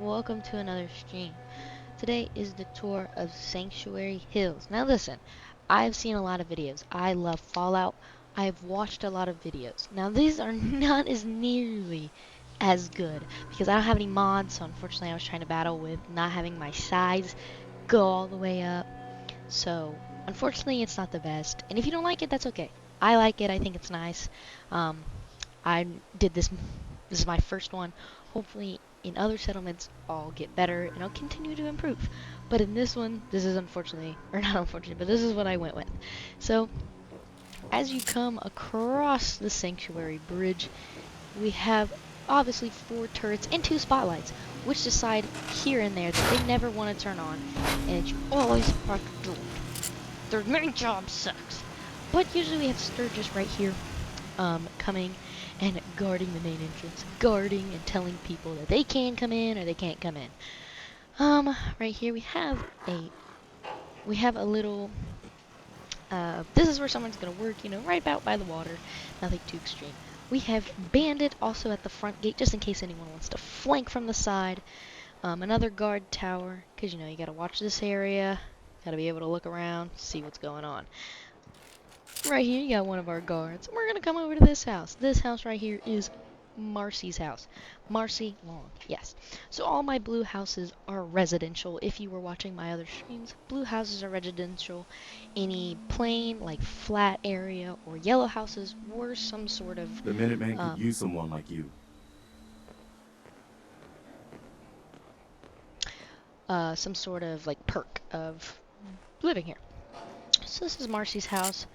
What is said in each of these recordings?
welcome to another stream. Today is the tour of Sanctuary Hills. Now listen, I've seen a lot of videos. I love Fallout. I've watched a lot of videos. Now these are not as nearly as good because I don't have any mods, so unfortunately I was trying to battle with not having my size go all the way up. So unfortunately it's not the best. And if you don't like it, that's okay. I like it. I think it's nice. Um, I did this. This is my first one. Hopefully, in other settlements, I'll get better and I'll continue to improve. But in this one, this is unfortunately, or not unfortunately, but this is what I went with. So, as you come across the Sanctuary Bridge, we have obviously 4 turrets and 2 spotlights, which decide here and there that they never want to turn on, and it's always part doomed. Their main job sucks. But usually we have Sturgis right here, coming and guarding the main entrance, guarding and telling people that they can come in or they can't come in. Right here we have a little. This is where someone's gonna work, right about by the water. Nothing too extreme. We have Bandit also at the front gate, just in case anyone wants to flank from the side. Another guard tower, because you gotta watch this area, gotta be able to look around, see what's going on. Right here, you got one of our guards. We're gonna come over to this house. This house right here is Marcy's house. Marcy Long, yes. So all my blue houses are residential. If you were watching my other streams, blue houses are residential. Any plain, like flat area or yellow houses were some sort of, The Minutemen could use someone like you. like perk of living here. So this is Marcy's house.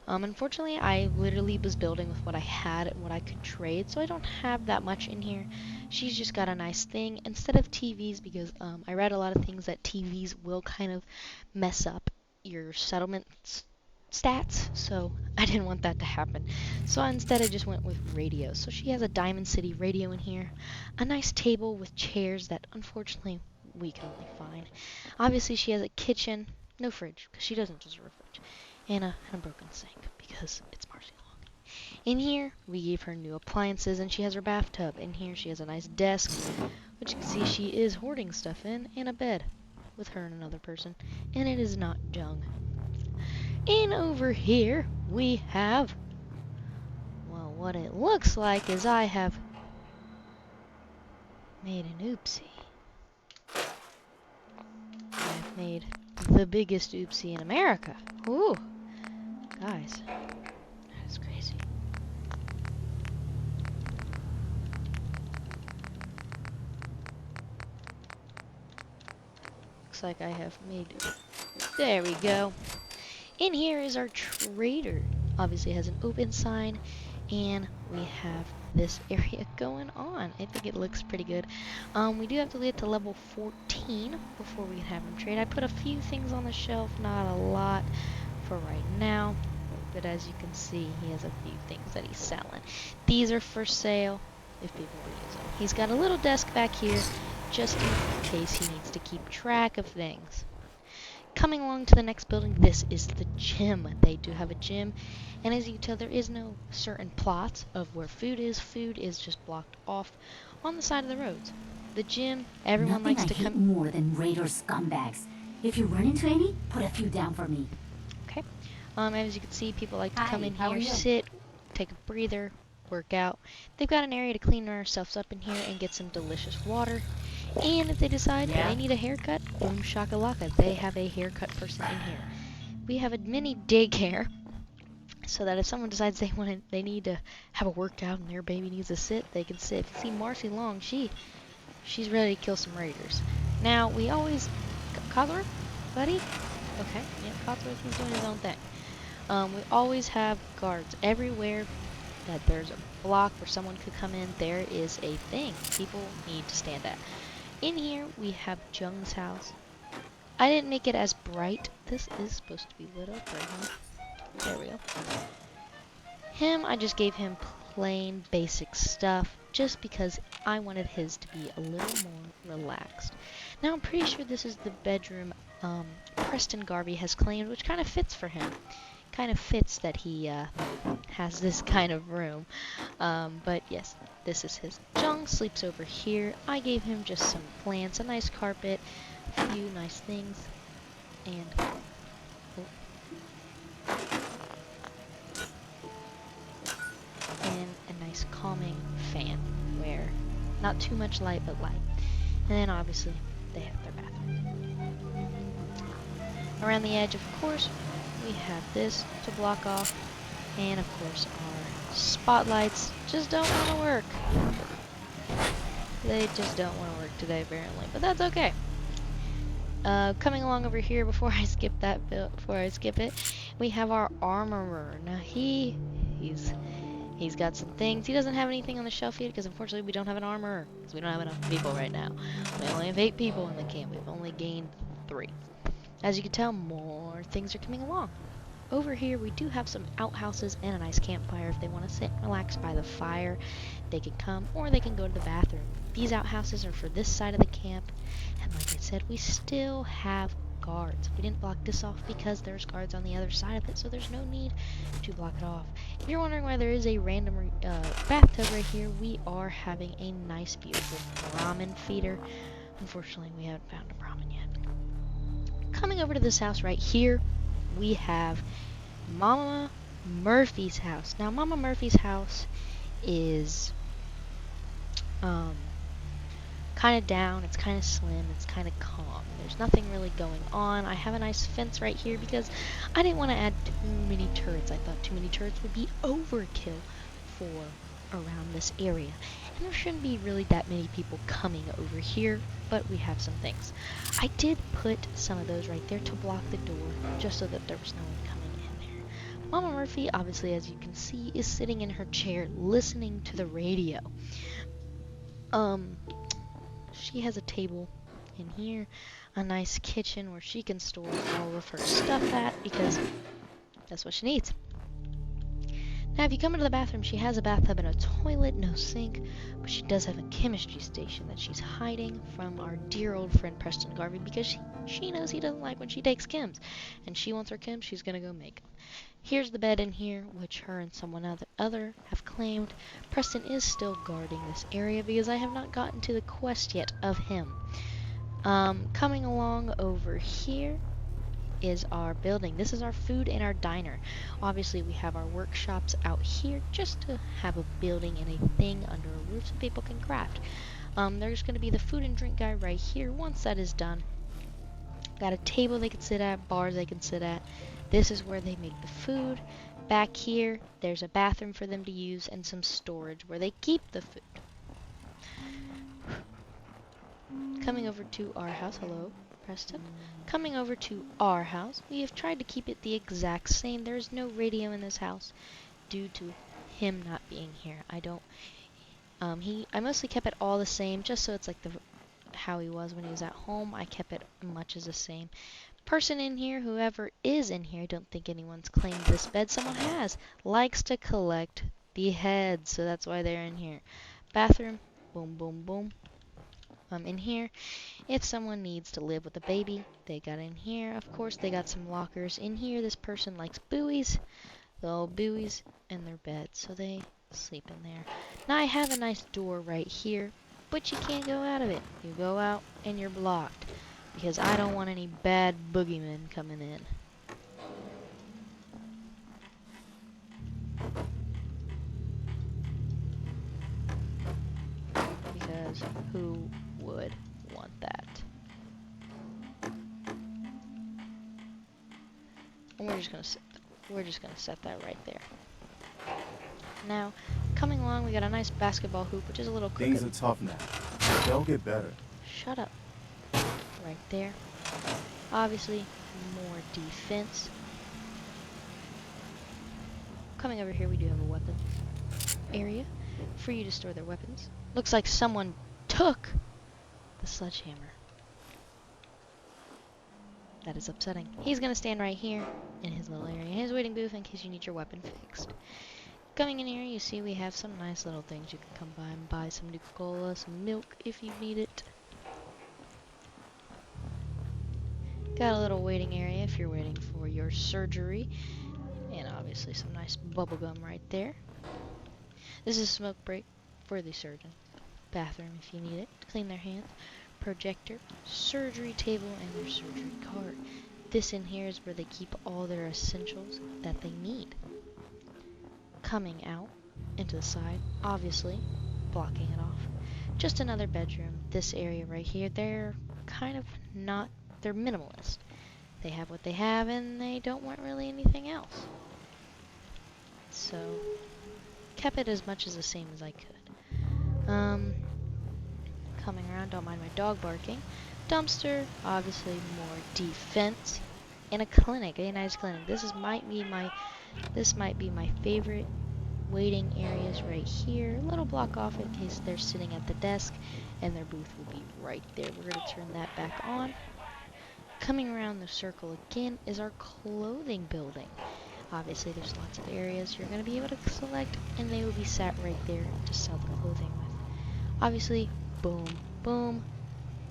Unfortunately, I literally was building with what I had and what I could trade, so I don't have that much in here. She's just got a nice thing instead of TVs because I read a lot of things that TVs will kind of mess up your settlement stats, so I didn't want that to happen. So instead I just went with radios. So she has a Diamond City radio in here, a nice table with chairs that unfortunately we can only find. Obviously she has a kitchen, no fridge, because she doesn't deserve a fridge and a broken sink because it's Marcy Long. In here, we gave her new appliances and she has her bathtub. In here, she has a nice desk, which you can see she is hoarding stuff in, and a bed with her and another person, and it is not Jung. And over here, we have, well, what it looks like is I have made an oopsie. I've made the biggest oopsie in America. Ooh, guys. That's crazy. Looks like I have made... There we go. In here is our trader. Obviously has an open sign. And we have this area going on. I think it looks pretty good. We do have to get to level 14 before we can have him trade. I put a few things on the shelf, not a lot for right now. But as you can see, he has a few things that he's selling. These are for sale if people will use them. He's got a little desk back here just in case he needs to keep track of things. Coming along to the next building, this is the gym. They do have a gym, and as you can tell, there is no certain plots of where food is. Food is just blocked off on the side of the roads. The gym, everyone Nothing likes I to hate come. more than raider scumbags. If you run into any, put a few down for me. Okay. As you can see, people like to Hi, come in how here, are you? sit, take a breather, work out. They've got an area to clean ourselves up in here and get some delicious water. And if they decide they need a haircut, boom shakalaka, they have a haircut person in here. We have a mini daycare, so that if someone decides they need to have a workout and their baby needs to sit, they can sit. If you see Marcy Long, she's ready to kill some raiders. Now we always Codsworth, buddy. Okay, yeah, Codsworth, he's doing his own thing. We always have guards everywhere that there's a block where someone could come in. There is a thing people need to stand at. In here we have Jung's house. I didn't make it as bright. This is supposed to be lit up right now. There we go. Him, I just gave him plain basic stuff just because I wanted his to be a little more relaxed. Now I'm pretty sure this is the bedroom Preston Garvey has claimed, which kind of fits for him. kind of fits that he has this kind of room. But yes, this is his. Jung sleeps over here. I gave him just some plants, a nice carpet, a few nice things, and a nice calming fan where not too much light but light. And then obviously they have their bathroom. Around the edge, of course, we have this to block off, and of course our spotlights just don't want to work. They just don't want to work today apparently, but that's okay. Coming along over here before I skip it, we have our armorer. Now he's got some things. He doesn't have anything on the shelf yet because unfortunately we don't have an armorer because we don't have enough people right now. We only have 8 people in the camp. We've only gained 3. As you can tell, more things are coming along. Over here we do have some outhouses and a nice campfire. If they want to sit and relax by the fire, they can come, or they can go to the bathroom. These outhouses are for this side of the camp, and like I said, we still have guards. We didn't block this off because there's guards on the other side of it, so there's no need to block it off. If you're wondering why there is a random bathtub right here, we are having a nice, beautiful Brahmin feeder. Unfortunately, we haven't found a Brahmin yet. Coming over to this house right here, we have Mama Murphy's house. Now, Mama Murphy's house is kind of down, it's kind of slim, it's kind of calm. There's nothing really going on. I have a nice fence right here because I didn't want to add too many turrets. I thought too many turrets would be overkill for around this area. And there shouldn't be really that many people coming over here, but we have some things. I did put some of those right there to block the door, just so that there was no one coming in there. Mama Murphy, obviously, as you can see, is sitting in her chair listening to the radio. She has a table in here, a nice kitchen where she can store all of her stuff at because that's what she needs. Now, if you come into the bathroom, she has a bathtub and a toilet, no sink, but she does have a chemistry station that she's hiding from our dear old friend Preston Garvey because she knows he doesn't like when she takes chems, and she wants her chems, she's gonna go make them. Here's the bed in here, which her and someone other have claimed. Preston is still guarding this area because I have not gotten to the quest yet of him. Coming along over here is our building. This is our food and our diner. Obviously, we have our workshops out here just to have a building and a thing under a roof so people can craft. There's going to be the food and drink guy right here. Once that is done, got a table they can sit at, bars they can sit at. This is where they make the food. Back here, there's a bathroom for them to use and some storage where they keep the food. Coming over to our house, hello, Preston. Coming over to our house, we have tried to keep it the exact same. There is no radio in this house due to him not being here. I mostly kept it all the same, just so it's like how he was when he was at home. I kept it much as the same. Person in here, whoever is in here, I don't think anyone's claimed this bed. Someone has. Likes to collect the heads, so that's why they're in here. Bathroom, boom, boom, boom. In here, if someone needs to live with a baby, they got in here. Of course, they got some lockers in here. This person likes buoys, little buoys, and their bed, so they sleep in there. Now, I have a nice door right here, but you can't go out of it. You go out, and you're blocked, because I don't want any bad boogeymen coming in. Because who would want that? And we're just gonna set that right there. Now, coming along, we got a nice basketball hoop, which is a little crooked. Things are tough now. They'll get better. Shut up. Right there. Obviously, more defense. Coming over here, we do have a weapon area for you to store their weapons. Looks like someone took the sledgehammer. That is upsetting. He's gonna stand right here in his little area, his waiting booth, in case you need your weapon fixed. Coming in here, you see we have some nice little things. You can come by and buy some Nuka-Cola, some milk if you need it. Got a little waiting area if you're waiting for your surgery. Obviously some nice bubble gum right there. This is a smoke break for the surgeon. Bathroom if you need it to clean their hands. Projector, surgery table, and their surgery cart. This in here is where they keep all their essentials that they need. Coming out into the side, obviously blocking it off. Just another bedroom. This area right here, they're kind of not, they're minimalist. They have what they have and they don't want really anything else. So, kept it as much as the same as I could. Coming around, don't mind my dog barking. Dumpster, obviously more defense. And a clinic, a nice clinic. This might be my favorite waiting areas right here. A little block off in case they're sitting at the desk and their booth will be right there. We're going to turn that back on. Coming around the circle again is our clothing building. Obviously there's lots of areas you're going to be able to select and they will be sat right there to sell the clothing with. Obviously, boom, boom,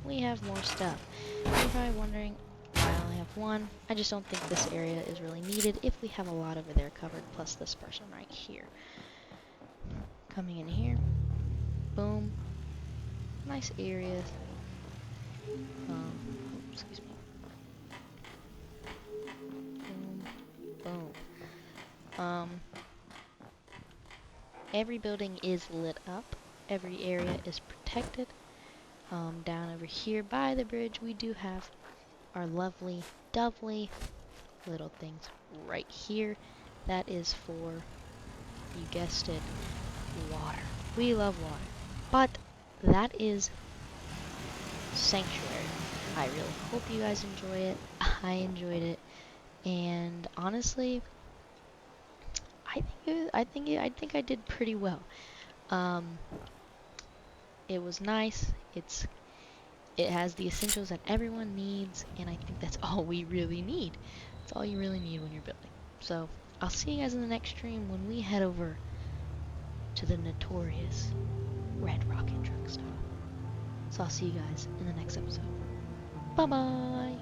we have more stuff. You're probably wondering why I only have one. I just don't think this area is really needed if we have a lot over there covered, plus this person right here. Coming in here, boom, nice areas. Excuse me. Boom, boom. Every building is lit up. Every area is protected. Down over here by the bridge, we do have our lovely, dovely little things right here. That is for, you guessed it, water. We love water. But that is Sanctuary. I really hope you guys enjoy it. I enjoyed it. And honestly, I think I did pretty well. It was nice. It has the essentials that everyone needs, and I think that's all we really need. That's all you really need when you're building. So I'll see you guys in the next stream when we head over to the notorious Red Rocket Drugstore. So I'll see you guys in the next episode. Bye bye.